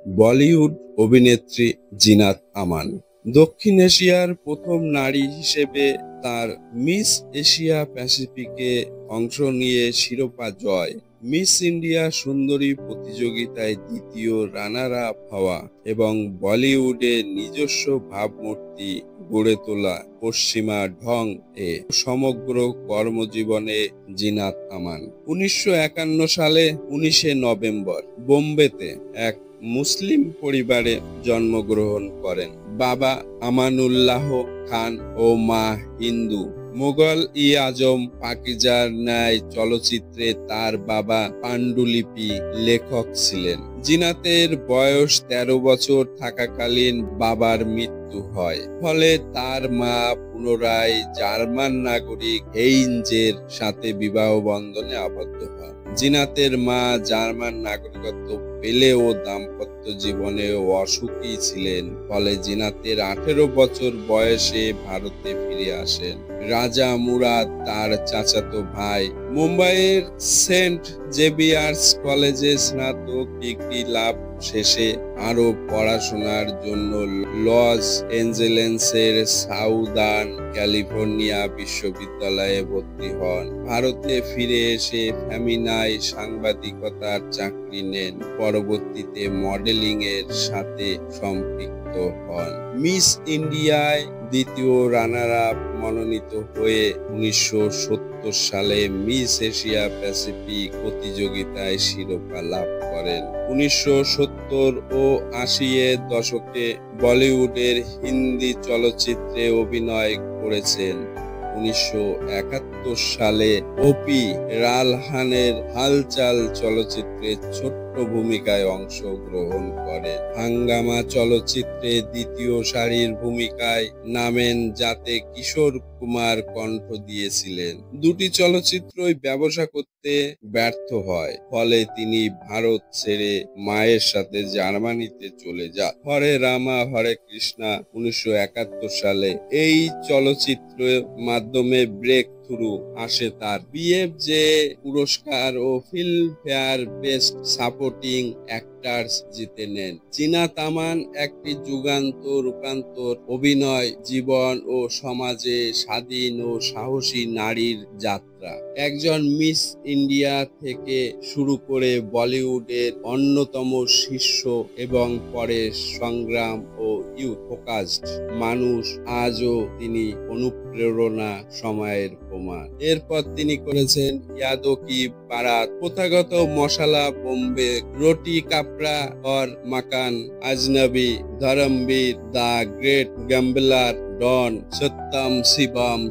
বলিউড অভিনেত্রী জিনাত আমান দক্ষিণ এশিয়ার প্রথম নারী হিসেবে তার মিস এশিয়া প্যাসিফিকে অংশ নিয়ে শিরোপা জয়, মিস ইন্ডিয়া সুন্দরী প্রতিযোগিতায় দ্বিতীয় রানার আপ হওয়া এবং বলিউডে নিজস্ব ভাবমূর্তি গড়ে তোলা পশ্চিমা ঢং এ সমগ্র কর্মজীবনে জিনাত আমান 1951 সালে 19শে নভেম্বর বোম্বেতে এক মুসলিম পরিবারে জন্মগ্রহণ করেন। বাবা আমানুল্লাহ খান ও মা হিন্দু। মুঘল ই আজম পাকিজার ন্যায় চলচ্চিত্রে তার বাবা পাণ্ডুলিপি লেখক ছিলেন। জিনাতের বয়স 13 বছর থাকাকালীন বাবার মৃত্যু হয়, ফলে তার মা পুনরায় জার্মান নাগরিক হেইনজের সাথে বিবাহ বন্ধনে আবদ্ধ হন। জিনাতের মা জার্মান নাগরিকত্ব পেলেও দাম্পত্য জীবনে অসুখী ছিলেন, ফলে জিনাতের 18 বছর বয়সে ভারতে ফিরে আসেন। রাজা মুরাদ তার চাচাতো ভাই। মুম্বাইয়ের সেন্ট জেভিয়ার্স কলেজে স্নাতক ডিগ্রি লাভ শেষে আরো পড়াশোনার জন্য লস এঞ্জেলেসের সাউদার্ন ক্যালিফোর্নিয়া বিশ্ববিদ্যালয়ে ভর্তি হন। ভারতে ফিরে এসে ফেমিনায় সাংবাদিকতার চাকরি নেন। পরবর্তীতে মডেলিং এর সাথে সম্পৃক্ত হন। মিস ইন্ডিয়ায় দ্বিতীয় রানার আপ মনোনীত হয়ে 1970 সালে মিস এশিয়া প্যাসিফিক প্রতিযোগিতায় শিরোপা লাভ করেন। 1970 ও 80 এর দশকে বলিউডের হিন্দি চলচ্চিত্রে অভিনয় করেছেন। 1971 সালে ওপি রালহানের হালচাল চলচ্চিত্রে ছোট্ট ভূমিকায় অংশগ্রহণ করেন। হাঙ্গামা চলচ্চিত্রে দ্বিতীয় সারির ভূমিকায় নামেন, যাতে কিশোর কুমার কণ্ঠ দিয়েছিলেন। দুটি চলচ্চিত্রই ব্যবসা করতে ব্যর্থ হয়, ফলে তিনি ভারত ছেড়ে মায়ের সাথে জার্মানিতে চলে যান। হরে রামা হরে কৃষ্ণা 1971 সালে এই চলচ্চিত্রের মাধ্যমে ব্রেক থ্রু আসে তার। বিএফজে পুরস্কার ও ফিল্মফেয়ার বেস্ট সাপোর্টিং অ্যাক্টরস জিতে নেন। জিনাত আমান একটি রূপান্তর অভিনয় জীবন ও সমাজে স্বাধীন ও সাহসী নারীর যাত্রা। একজন মিস ইন্ডিয়া থেকে শুরু করে বলিউডের অন্যতম শীর্ষ এবং পরে সংগ্রাম ও ইউথ ফোকাসড মানুষ, আজও তিনি অনুপ্রেরণা সময়ের প্রমাণ। এরপর তিনি করেছেন ইয়াদো কি বারাত, প্রথাগত মশালা বোম্বে, রুটি কাপড়া or Makaan, আজনবী, Dharambir, the great গ্যাম্বলার, ডন, সত্যম শিবম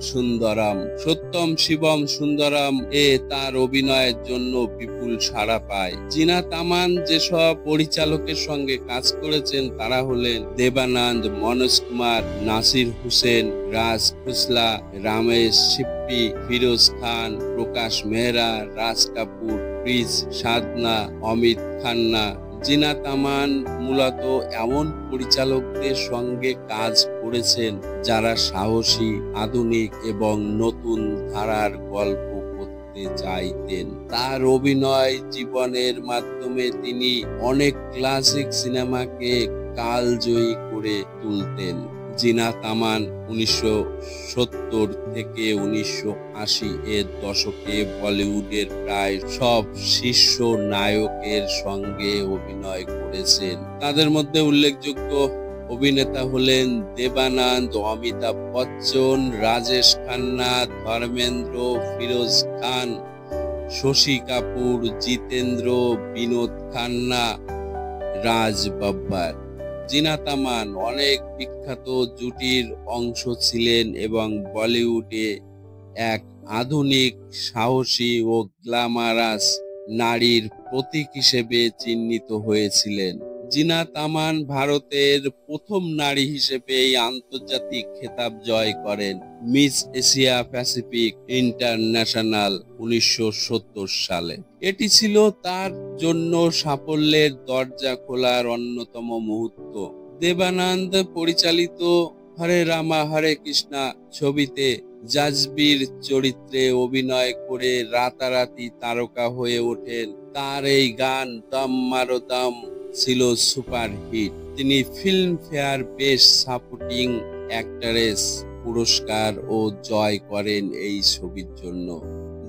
সুন্দরম এ তার অভিনয়ের জন্য বিপুল সাড়া পায়। জিনাত আমান যেসব পরিচালকের সঙ্গে কাজ করেছেন তারা হলেন দেবানন্দ, মনোজ কুমার, নাসির হুসেন, রাজ খোসলা, রমেশ সিপ্পি, ফিরোজ খান, প্রকাশ মেহরা, রাজ কাপুর, ক্রিস, সাধনা, অমিত খান্না। জিনাত আমান মূলত এমন পরিচালকদের সঙ্গে কাজ করেছেন যারা সাহসী, আধুনিক এবং নতুন ধারার গল্প করতে চাইতেন। তার অভিনয় জীবনের মাধ্যমে তিনি অনেক ক্লাসিক সিনেমাকে কালজয়ী করে তুলতেন। জিনাত আমান 1970 থেকে 1980 এর দশকে বলিউডের প্রায় সব শীর্ষ নায়কের সঙ্গে অভিনয় করেছেন। তাদের মধ্যে উল্লেখযোগ্য অভিনেতা হলেন দেবানন্দ, অমিতাভ বচ্চন, রাজেশ খান্না, ধর্মেন্দ্র, ফিরোজ খান, শশী কাপুর, জিতেন্দ্র, বিনোদ খান্না, রাজ বাব্বার। জিনাত আমান অনেক বিখ্যাত জুটির অংশ ছিলেন এবং বলিউডে এক আধুনিক, সাহসী ও গ্ল্যামারাস নারীর প্রতীক হিসেবে চিহ্নিত হয়েছিলেন। জিনাত আমান ভারতের প্রথম নারী হিসেবে এই আন্তর্জাতিক খেতাব জয় করেন মিস এশিয়া প্যাসিফিক ইন্টারন্যাশনাল 1970 সালে। এটি ছিল তার জন্য সাফল্যের দরজা খোলার অন্যতম মুহূর্ত। দেবানন্দ পরিচালিত হরে রামা হরে কৃষ্ণা ছবিতে জাজবির চরিত্রে অভিনয় করে রাতারাতি তারকা হয়ে ওঠেন। তার এই গান দম মারো দম ছিল সুপার হিট। তিনি ফিল্মফেয়ার বেস্ট সাপোর্টিং অ্যাক্ট্রেস পুরস্কার ও জয় করেন এই ছবির জন্য।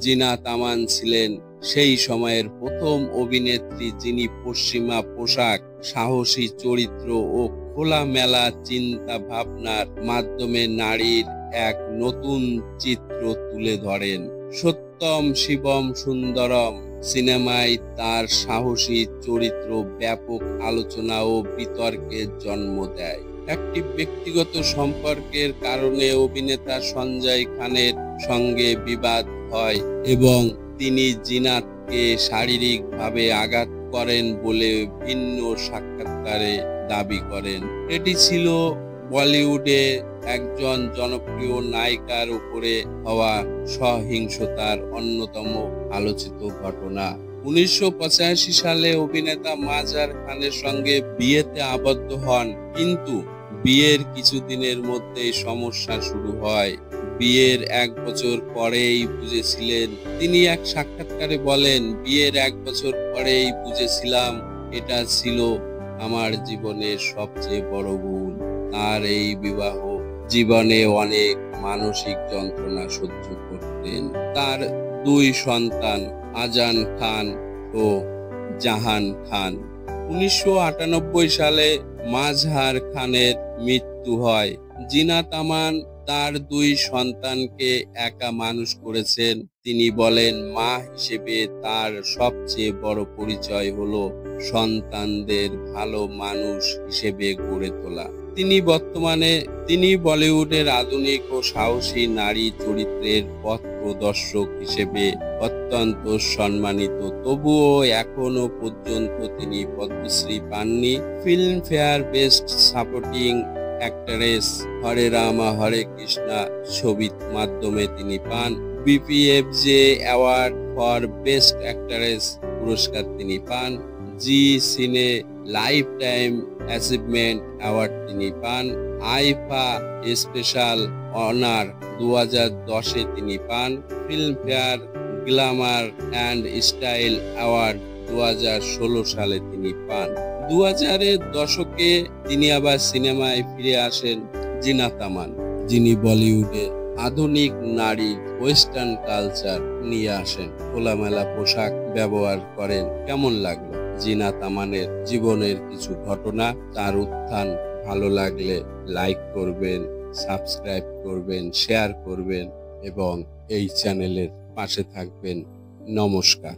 জিনাত আমান ছিলেন সেই সময়ের প্রথম অভিনেত্রী যিনি পশ্চিমা পোশাক, সাহসী চরিত্র ও খোলামেলা চিন্তা ভাবনার মাধ্যমে নারীর এক নতুন চিত্র তুলে ধরেন। সত্যম শিবম সুন্দরম সিনেমায় তার সাহসী চরিত্র ব্যাপক আলোচনা ও বিতর্কের জন্ম দেয়। একটি ব্যক্তিগত সম্পর্কের কারণে অভিনেতা সঞ্জয় খানের সঙ্গে বিবাদ হয় এবং তিনি জিনাতকে শারীরিকভাবে আঘাত করেন বলে ভিন্ন সাক্ষাৎকারে দাবি করেন। এটি ছিল বলিউডে একজন জনপ্রিয় নায়িকার উপরে হওয়া সহিংসতার অন্যতম আলোচিত ঘটনা। 1985 সালে অভিনেতা মাজার খানের সঙ্গে বিয়েতে আবদ্ধ হন, কিন্তু বিয়ের কিছুদিনের মধ্যেই সমস্যা শুরু হয়। বিয়ের 1 বছর পরেই বুঝেছিলেন, তিনি এক সাক্ষাৎকারে বলেন, বিয়ের 1 বছর পরেই বুঝেছিলাম এটা ছিল আমার জীবনের সবচেয়ে বড় ভুল। তার এই বিবাহ জীবনে অনেক মানসিক যন্ত্রণা সহ্য করতেন। তার 2 সন্তান আজান খান ও জাহান খান। 1998 সালে মাজহার খানের মৃত্যু হয়। জিনাত আমান তার 2 সন্তানকে একা মানুষ করেছেন। তিনি বলেন, মা হিসেবে তার সবচেয়ে বড় পরিচয় হলো সন্তানদের ভালো মানুষ হিসেবে গড়ে তোলা। তিনি বলিউডের আধুনিক ও সাহসী নারী চরিত্রের পথ প্রদর্শক হিসেবে অত্যন্ত সম্মানিত। তবুও এখনো পর্যন্ত তিনি পদ্মশ্রী পাননি। ফিল্মফেয়ার বেস্ট সাপোর্টিং অ্যাক্ট্রেস হরে রামা হরে কৃষ্ণা ছবির মাধ্যমে তিনি পান। বিপিএফজে অ্যাওয়ার্ড ফর বেস্ট অ্যাক্ট্রেস পুরস্কার তিনি পান। জি সিনে লাইফ টাইম অ্যাচিভমেন্ট অ্যাওয়ার্ড তিনি পান। আইফা স্পেশাল অনার 2010-এ তিনি পান। Filmfare Glamour and style award 2016 সালে তিনি পান। 2000-এর দশকে তিনি আবার সিনেমায় ফিরে আসেন জিনাত আমান, যিনি বলিউডে আধুনিক নারী ওয়েস্টার্ন কালচার নিয়ে আসেন, খোলামেলা পোশাক ব্যবহার করেন। কেমন লাগলো জিনাত আমানের জীবনের কিছু ঘটনা, তার উত্থান? ভালো লাগলে লাইক করবেন, সাবস্ক্রাইব করবেন, শেয়ার করবেন এবং এই চ্যানেলের পাশে থাকবেন। নমস্কার।